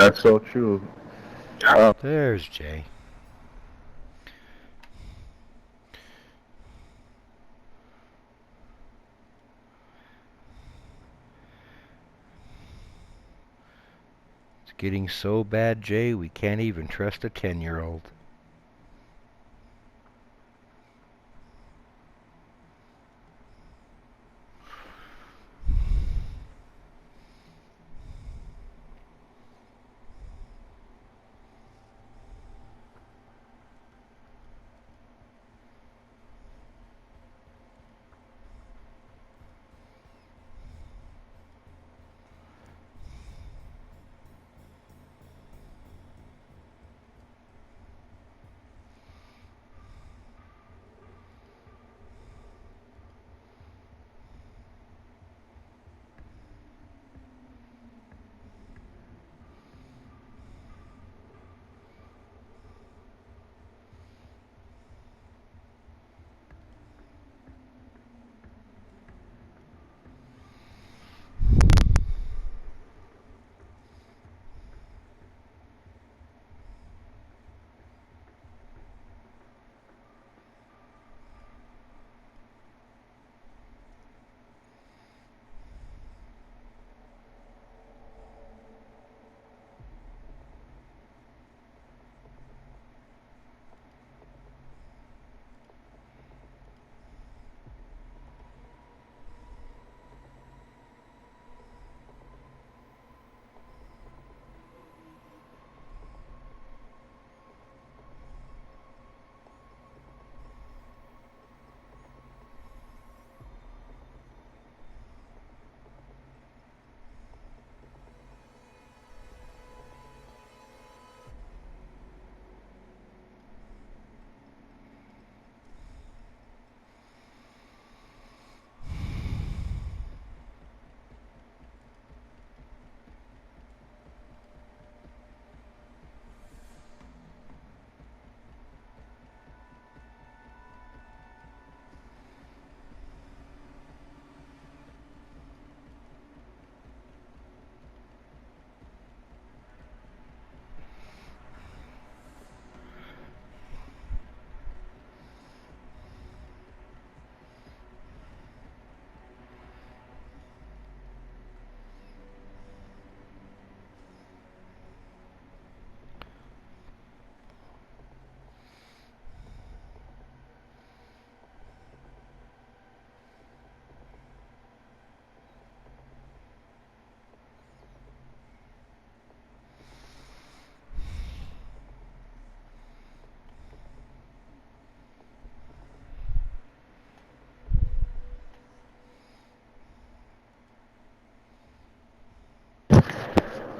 That's so true. There's Jay. It's getting so bad, Jay, we can't even trust a 10-year-old.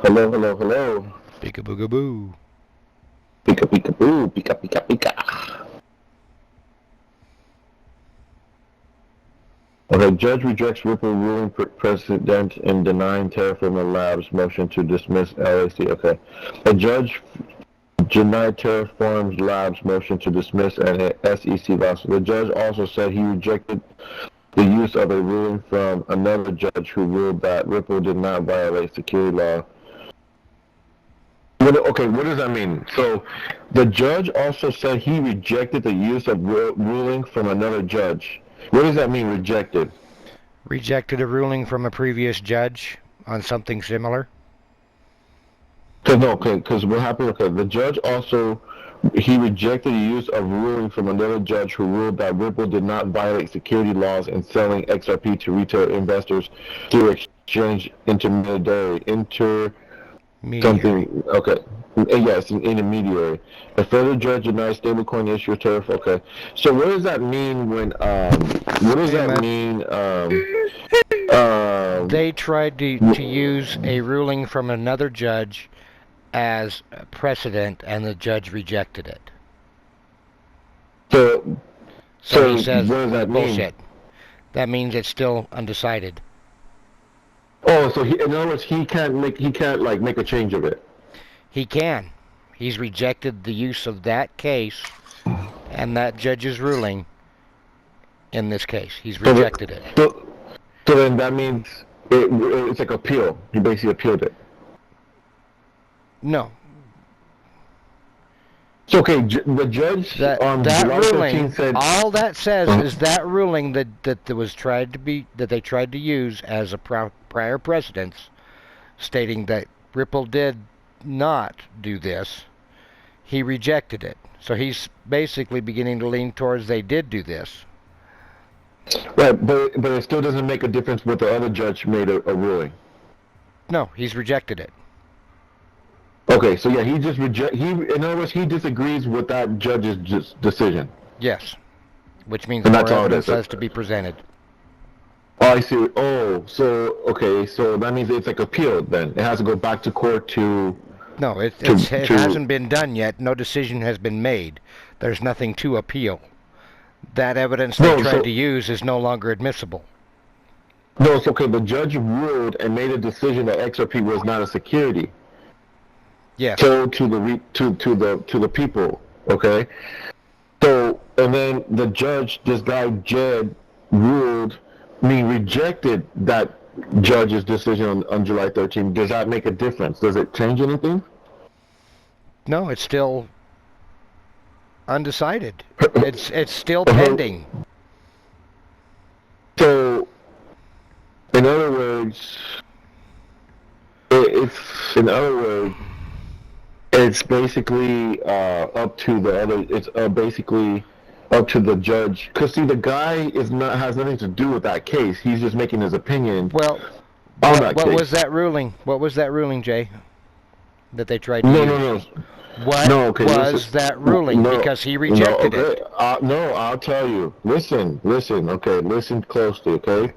Hello, hello, hello. Peekaboo. Pika, pika, boo. Pika, pika, pika. Okay, judge rejects Ripple ruling precedent in denying Terraform Labs motion to dismiss LAC. Okay. A judge denied Terraform Labs motion to dismiss an SEC lawsuit. The judge also said he rejected the use of a ruling from another judge who ruled that Ripple did not violate security law. Okay, what does that mean? So, the judge also said he rejected the use of ruling from another judge. What does that mean, rejected? Rejected a ruling from a previous judge on something similar? Because what happened? Okay, the judge also he rejected the use of ruling from another judge who ruled that Ripple did not violate security laws in selling XRP to retail investors through exchange intermediary. Mediary. Something. Okay. Yes, an intermediary. A federal judge denied stablecoin issue tariff. Okay. So what does that mean when? What does Hey, that man. mean? They tried to use a ruling from another judge as precedent, and the judge rejected it. So So he what says, does that mean? bullshit. That means it's still undecided. Oh, so in other words, he can't make a change of it. He can. He's rejected the use of that case and that judge's ruling in this case. He's rejected it. So then that means it's like appeal. He basically appealed it. No. So, okay, the judge on That July ruling, 13th said, all that says is that ruling that they tried to use as a prior precedence, stating that Ripple did not do this. He rejected it. So he's basically beginning to lean towards they did do this. right, but it still doesn't make a difference what the other judge made a ruling. No, he's rejected it. Okay, so yeah, in other words, he disagrees with that judge's decision. Yes. Which means And more that's all it evidence is. has to be presented. Oh, I see. Oh, so, okay, so that means it's like appealed then. It has to go back to court to... No, it to- hasn't been done yet. No decision has been made. There's nothing to appeal. That evidence they No, tried so- to use is no longer admissible. No, it's okay. The judge ruled and made a decision that XRP was not a security. Yes. Told to the people. Okay. So, and then the judge, this guy Jed, rejected that judge's decision on July 13th. Does that make a difference? Does it change anything? No, it's still undecided. It's still pending. So, in other words, it's basically up to the other. It's basically up to the judge. Cause see, the guy has nothing to do with that case. He's just making his opinion. Well, on that what case. was that ruling? What was that ruling, Jay? That they tried to No, use? no, no. What No, okay, was listen. that ruling? No, Because he rejected no, okay. it. No, I'll tell you. Listen. Okay, listen closely. Okay.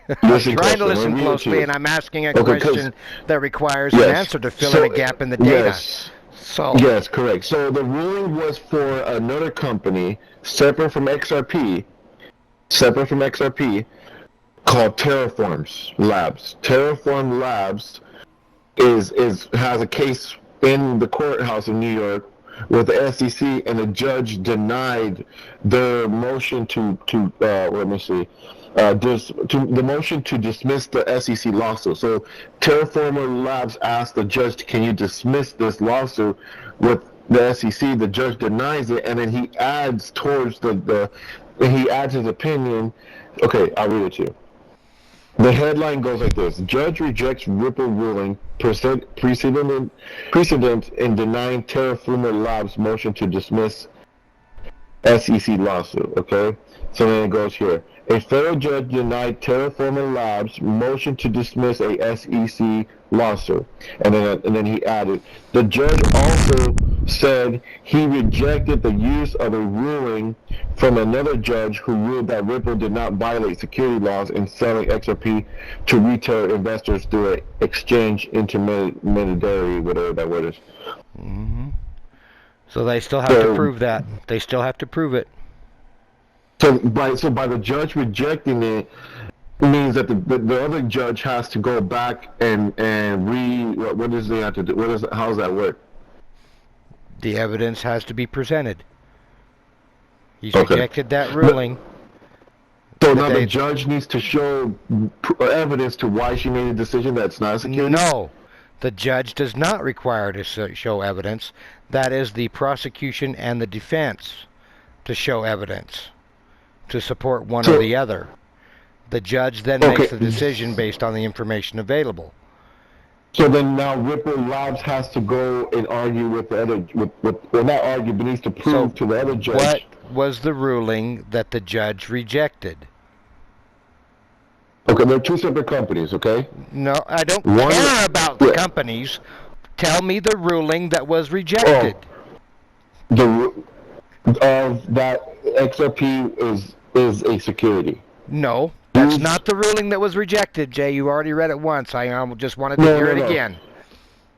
I'm trying to closely. I'm listen gonna read it to closely, you. and I'm asking a Okay, 'cause- question that requires an Yes. answer to fill So, in a gap in the data. Yes. So, Yes, correct. So the ruling was for another company separate from XRP, called Terraform Labs. Terraform Labs has a case in the courthouse in New York with the SEC, and the judge denied their motion the motion to dismiss the SEC lawsuit. So Terraform Labs asked the judge, can you dismiss this lawsuit with the SEC? The judge denies it, and then he adds towards he adds his opinion. Okay, I'll read it to you. The headline goes like this: Judge rejects Ripple ruling precedent in denying Terraform Labs motion to dismiss SEC lawsuit. Okay, so then it goes here. A federal judge denied Terraform Labs motion to dismiss a SEC lawsuit, and then he added, the judge also said he rejected the use of a ruling from another judge who ruled that Ripple did not violate security laws in selling XRP to retail investors through an exchange intermediary, whatever that word is. mm-hmm. So they still have to prove that. They still have to prove it. So by the judge rejecting it means that the other judge has to go back and what does he have to do? How does that work? The evidence has to be presented. He's Okay. rejected that ruling. So now the judge needs to show evidence to why she made a decision that's not a security? No, the judge does not require to show evidence. That is the prosecution and the defense to show evidence to support one or the other. The judge then makes the decision based on the information available. So then now Ripple Labs has to go and argue with the other, well, not argue, but needs to prove to the other judge. What was the ruling that the judge rejected? Okay, they're two separate companies, okay? No, I don't care about the companies. Tell me the ruling that was rejected. That XRP is a security. No, that's not the ruling that was rejected, Jay. You already read it once. I just wanted to hear it again.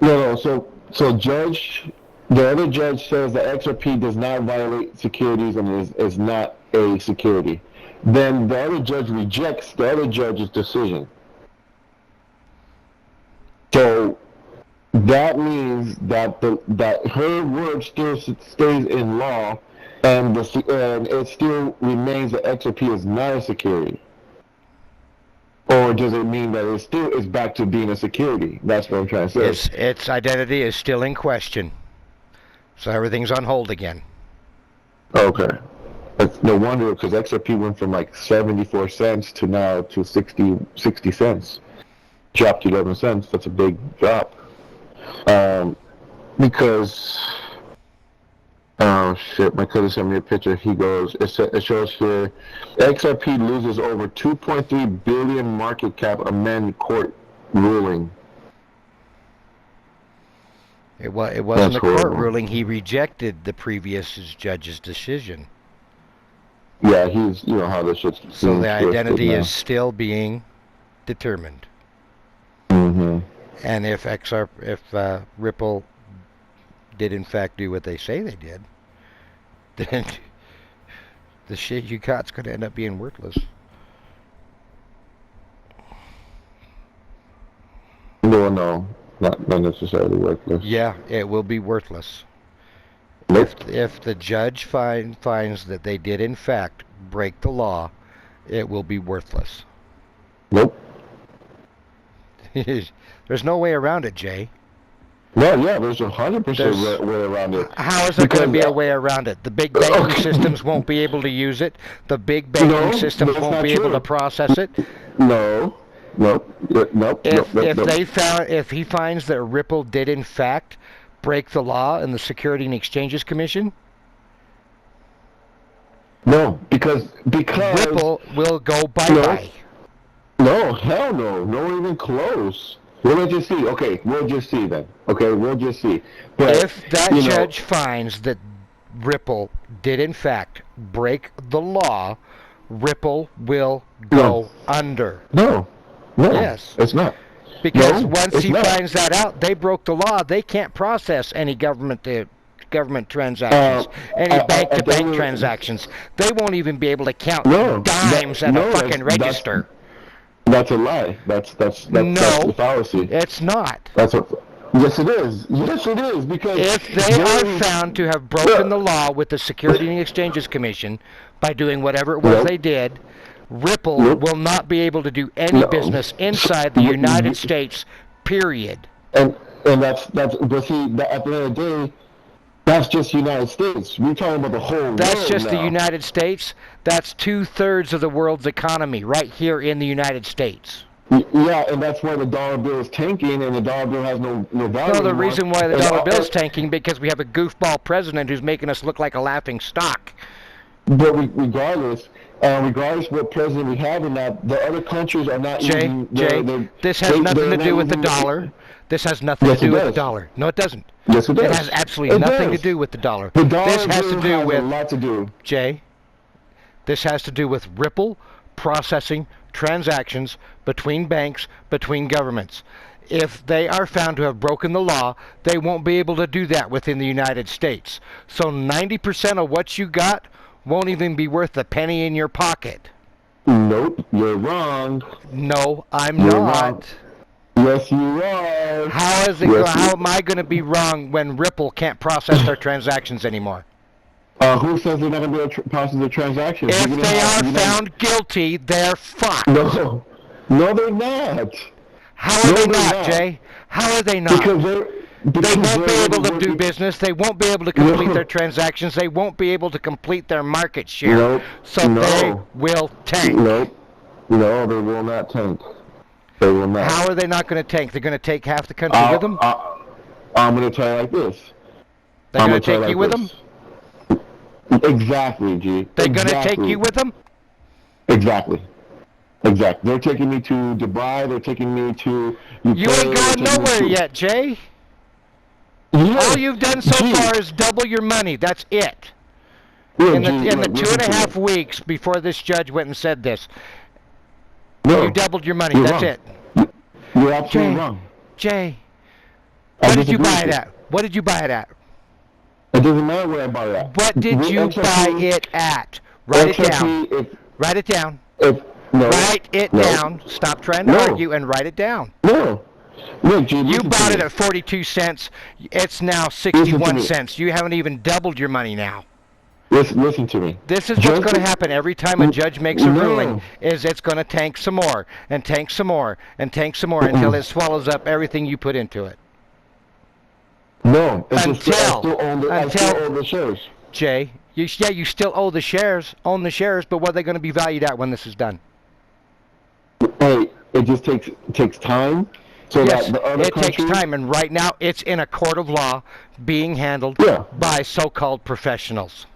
No. So the other judge says that XRP does not violate securities and is not a security. Then the other judge rejects the other judge's decision. So that means that her word still stays in law, and it still remains that XRP is not a security. Or does it mean that it's back to being a security? That's what I'm trying to say. Its identity is still in question. So everything's on hold again. Okay. It's no wonder, because XRP went from like 74 cents to now to 60 cents. Dropped 11 cents. That's a big drop. Because, oh shit, my cousin sent me a picture. He goes, it shows here, XRP loses over 2.3 billion market cap amend court ruling. It wasn't That's a court horrible. ruling. He rejected the previous judge's decision. Yeah, he's, you know how this shit's So being the twisted identity now. is still being determined. Mm-hmm. And if Ripple did in fact do what they say they did, then the shit you got's going to end up being worthless. No, not necessarily worthless. Yeah, it will be worthless. Nope. If the judge finds that they did in fact break the law, it will be worthless. Nope. There's no way around it, Jay. No, yeah, there's 100% There's- way around it. How is there going to be a Because- way around it? The big banking Okay. systems won't be able to use it. The big banking No, systems that's won't not be able true. to process it. No. Nope. Nope. If he finds that Ripple did in fact break the law in the Security and Exchanges Commission, No, because Ripple will go bye-bye. No, hell no. No, even close. We'll just see. Okay, we'll just see then. Okay, we'll just see. But, If that you know, judge finds that Ripple did in fact break the law, Ripple will go under. No. Yes. It's not. Because No, once it's he not. finds that out, they broke the law. They can't process any government transactions, any bank-to-bank they- transactions. They won't even be able to count No, dimes at no, a fucking that's- register. That's a lie. That's No. the fallacy. It's not. That's what. Yes, it is. Yes, it is. Because If they are found to have broken the law with the Security and Exchanges Commission by doing whatever it was Nope. they did, Ripple Nope. will not be able to do any No. business inside the United States, period. and that's but see that at the end of the day, that's just United States. We're talking about the whole That's world just now. the United States. That's 2/3 of the world's economy right here in the United States. Yeah, and that's why the dollar bill is tanking, and the dollar bill has no value. No, the anymore. reason why the And dollar all- bill's tanking because we have a goofball president who's making us look like a laughing stock. But regardless what president we have or not, the other countries are not Jay, even. this has nothing to do with the dollar. This has nothing Yes, to do it with the does. dollar. No, it doesn't. Yes, it does. It has absolutely It nothing does. to do with the dollar. The dollar This has to bill do has a with, lot to do. Jay, this has to do with Ripple processing transactions between banks, between governments. If they are found to have broken the law, they won't be able to do that within the United States. So 90% of what you got won't even be worth a penny in your pocket. Nope, you're wrong. No, I'm You're not. wrong. Yes, you are. How is it? Yes, How you- am I going to be wrong when Ripple can't process their transactions anymore? Who says they're not going to be able to process their transactions? If You're gonna they have- are you're not- found guilty, they're fucked. No, they're not. How are No, they they're not, not. Jay? How are they not? Because they're. They won't be able to do working- business. They won't be able to complete No. their transactions. They won't be able to complete their market share. Nope. So No. they will tank. Nope. No, they will not tank. They will not. How are they not going to tank? They're going to take half the country with them? I'm going to tell you like this. They're I'm going to tell take you like with them? this. Exactly, G. They're going to take Exactly. you with them? Exactly. They're taking me to Dubai. They're taking me to. You UK, ain't they're gone taking me nowhere to- yet, Jay. Yeah. All you've done so Gee. far is double your money. That's it. Yeah, In the G, look, two and a listen to half me. weeks before this judge went and said this, No, you doubled your money. you're That's wrong. it. You're absolutely Jay. wrong. Jay, I what did you disagree buy with it at? What did you buy it at? It doesn't matter where I bought it at. What did With you XRP, buy it at? Write it down. XRP, Write it down. no, Write it no, down. Stop trying to No. argue and write it down. No. Look, G, You listen to bought it me. at 42 cents. It's now Listen 61 to me. cents. You haven't even doubled your money now. listen to me. This is what's Just going to be- happen every time a judge makes a No. ruling, is it's going to tank some more, and tank some more, and tank some more, until it swallows up everything you put into it. No, it's Until- just, I still own the shares. Jay, you still own the shares, but what are they going to be valued at when this is done? Hey, it just takes time. So Yes, that the other it takes countries- time, and right now it's in a court of law being handled Yeah. by so-called professionals.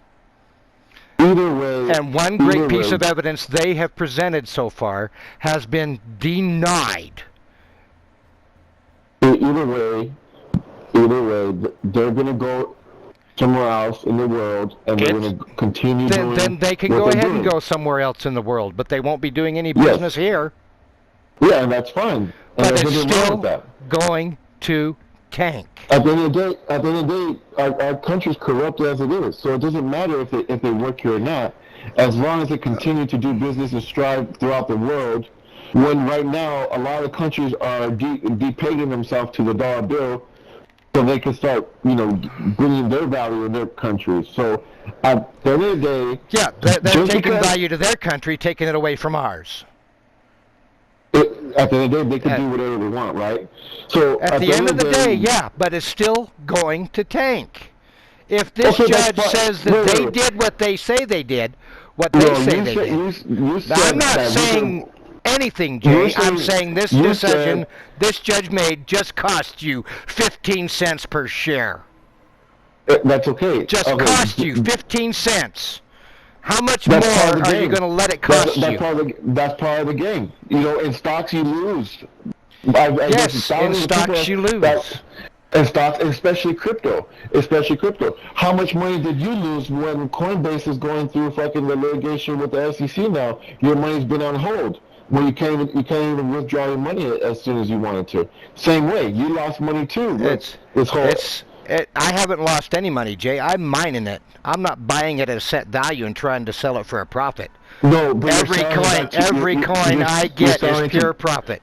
Either way. And one great either piece way, of evidence they have presented so far has been denied. Either way, they're gonna go somewhere else in the world, and they're It's- gonna continue doing. Then they can what go they're ahead and doing. go somewhere else in the world, but they won't be doing any Yes. business here. Yeah, and that's fine. And But there's it's nothing wrong still with that. going to tank. At the end of the day, our country's corrupt as it is. So it doesn't matter if they work here or not, as long as they continue to do business and strive throughout the world. When right now a lot of countries are depegging themselves to the dollar bill, so they can start, bringing their value in their countries. So at the end of the day, Yeah, they're just taking because- value to their country, taking it away from ours. at the end of the day, they can do whatever they want, right? So At the end of the day, yeah, but it's still going to tank. If this Okay, that's judge fine. says that Wait, they wait. did what they say they did, what they No, say you they said, did. you Now, said I'm not that we saying can- anything, You're Jay. I'm saying- saying this you decision, said- this judge made, just cost you 15 cents per share. That's okay. Just okay. cost you 15 cents. How much That's part more of the are you game. going to let it cost you? That's part of the game. In stocks you lose. Yes, in stocks you lose. In stocks, especially crypto. How much money did you lose when Coinbase is going through fucking the litigation with the SEC now? Your money's been on hold. Well, you can't even withdraw your money as soon as you wanted to. Same way, you lost money too. I haven't lost any money, Jay. I'm mining it. I'm not buying it at a set value and trying to sell it for a profit. No, but Every coin I get is pure profit.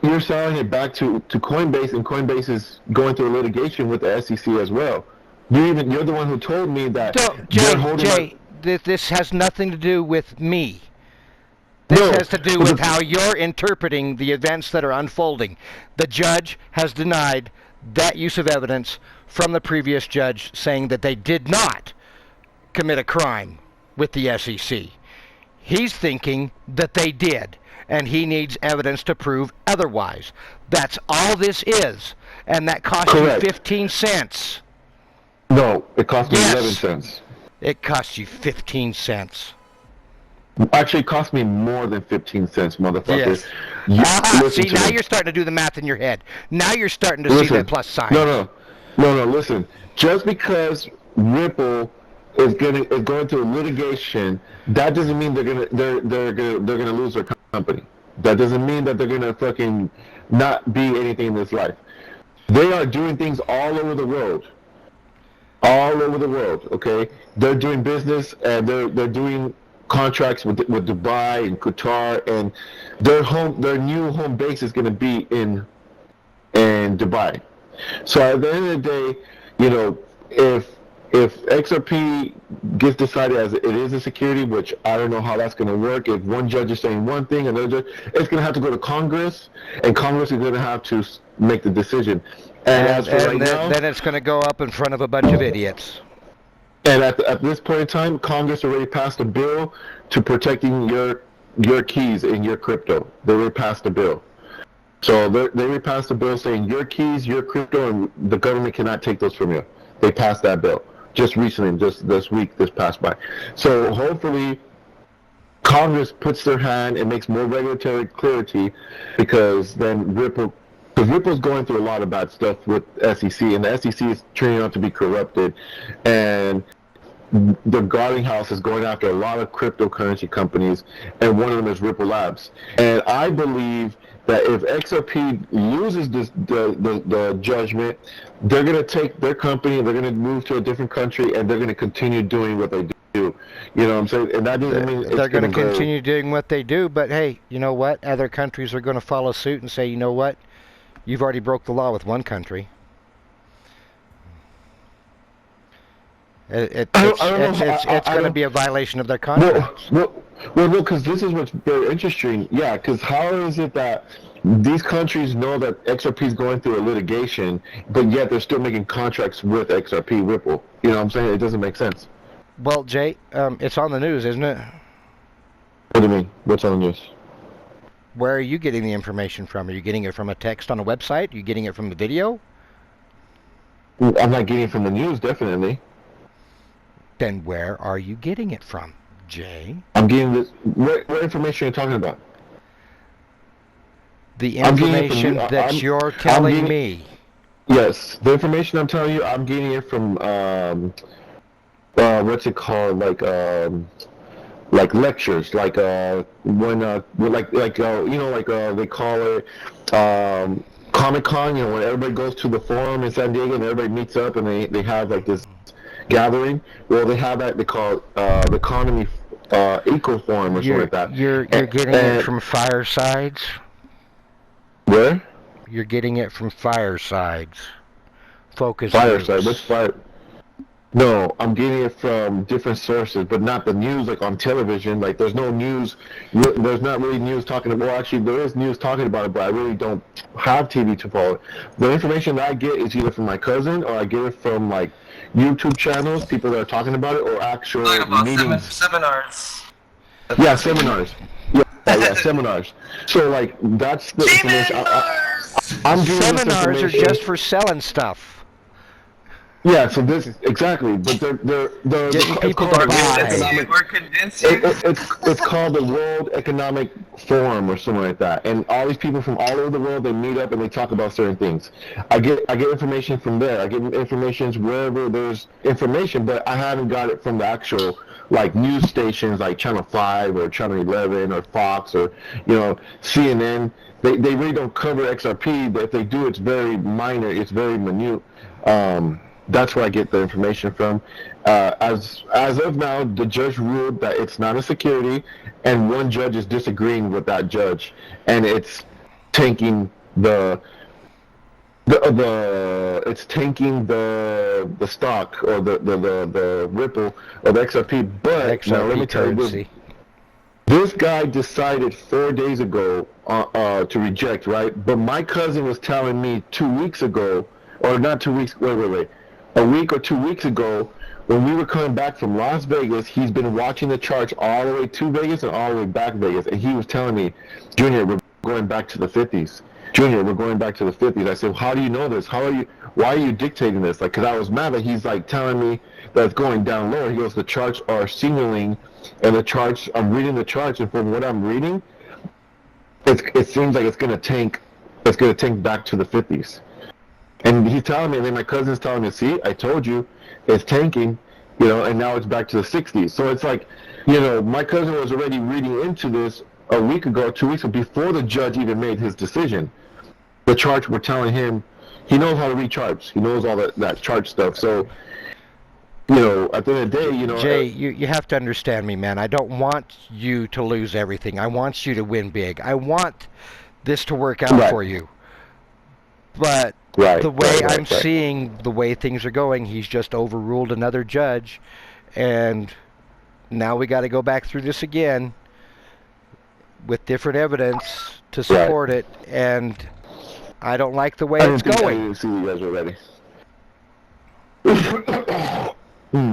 You're selling it back to Coinbase, and Coinbase is going through a litigation with the SEC as well. You're the one who told me that. Jay, this has nothing to do with me. This has to do with how you're interpreting the events that are unfolding. The judge has denied that use of evidence from the previous judge, saying that they did not commit a crime with the SEC. He's thinking that they did, and he needs evidence to prove otherwise. That's all this is, and that cost Correct. you 15 cents. No, it cost me Yes. 11 cents. It cost you 15 cents. Actually, it cost me more than 15 cents, motherfucker. Yes. Listen See, to now me. you're starting to do the math in your head. Now you're starting to see Listen. that plus sign. No. Listen, just because Ripple is going to litigation, that doesn't mean they're gonna lose their company. That doesn't mean that they're gonna fucking not be anything in this life. They are doing things all over the world. All over the world, okay? They're doing business, and they're doing contracts with Dubai and Qatar, and their new home base is going to be in Dubai. So at the end of the day, if XRP gets decided as it is a security, which I don't know how that's going to work. If one judge is saying one thing, another judge, it's going to have to go to Congress, and Congress is going to have to make the decision. And as for right now, then it's going to go up in front of a bunch of idiots. and at this point in time, Congress already passed a bill to protecting your keys in your crypto. They already passed a bill. So they already passed a bill saying your keys, your crypto, and the government cannot take those from you. They passed that bill just recently, just this week, this passed by. So hopefully Congress puts their hand and makes more regulatory clarity, because then Ripple's going through a lot of bad stuff with SEC, and the SEC is turning out to be corrupted, and the Guarding House is going after a lot of cryptocurrency companies, and one of them is Ripple Labs. And I believe that if XRP loses the judgment, they're going to take their company and they're going to move to a different country, and they're going to continue doing what they do. You know what I'm saying? And that doesn't mean They're going to continue doing what they do, but hey, you know what? Other countries are going to follow suit and say, you know what? You've already broke the law with one country. I don't know. It's I going to don't. be a violation of their Well, contracts. well, no, because this is what's very interesting. Yeah, because how is it that these countries know that XRP is going through a litigation, but yet they're still making contracts with XRP Ripple? You know what I'm saying? It doesn't make sense. Well, Jay, it's on the news, isn't it? What do you mean? What's on the news? Where are you getting the information from? Are you getting it from a text on a website? Are you getting it from the video? I'm not getting it from the news, definitely. Then where are you getting it from, Jay? I'm getting this. What information are you talking about? The I'm getting it from information you. that you're telling me. Yes, the information I'm telling you, I'm getting it from what's it called? Like lectures, like when you know, like they call it Comic Con. You know, when everybody goes to the forum in San Diego and everybody meets up and they have like this gathering. Well, they have that they call the Economy Eco Forum or something like that. You're getting it from Firesides. Where? You're getting it from Firesides. Focus Fireside. groups. What's fire? No, I'm getting it from different sources, but not the news like on television. Like there's no news. There's not really news talking about. Well, actually, there is news talking about it, but I really don't have TV to follow it. The information that I get is either from my cousin or I get it from like YouTube channels, people that are talking about it, or actual Like about meetings. seminars. Yeah, seminars. Yeah, seminars. So like that's the information. I'm getting this Seminars are information. just for selling stuff. Yeah, so this exactly, but they're Getting it's people called to the World buy. Economic. Or convince you. It's called the World Economic Forum or something like that, and all these people from all over the world they meet up and they talk about certain things. I get information from there. I get information wherever there's information, but I haven't got it from the actual like news stations like Channel 5 or Channel 11 or Fox or CNN. They really don't cover XRP, but if they do, it's very minor. It's very minute. That's where I get the information from. As of now, the judge ruled that it's not a security, and one judge is disagreeing with that judge, and it's tanking the stock or the Ripple of XRP. But now let me XRP tell you this. currency. This guy decided 4 days ago to reject, right? But my cousin was telling me 2 weeks ago, or not 2 weeks, wait. A week or 2 weeks ago, when we were coming back from Las Vegas, he's been watching the charts all the way to Vegas and all the way back to Vegas. And he was telling me, Junior, we're going back to the 50s. Junior, we're going back to the 50s. I said, how do you know this? Why are you dictating this? Like, because I was mad that he's like telling me that it's going down lower. He goes, the charts are signaling, and the charts, I'm reading the charts, and from what I'm reading, it seems like it's going to tank back to the 50s. And he's telling me, and then my cousin's telling me, see, I told you, it's tanking, and now it's back to the 60s. So it's like, my cousin was already reading into this a week ago, 2 weeks ago, before the judge even made his decision. The charts were telling him, he knows how to read charts. He knows all that chart stuff. So, at the end of the day, Jay, you have to understand me, man. I don't want you to lose everything. I want you to win big. I want this to work out Right. for you. But the way I'm seeing the way things are going, he's just overruled another judge, and now we got to go back through this again with different evidence to support it, and I don't like the way it's going. I didn't see you guys were ready.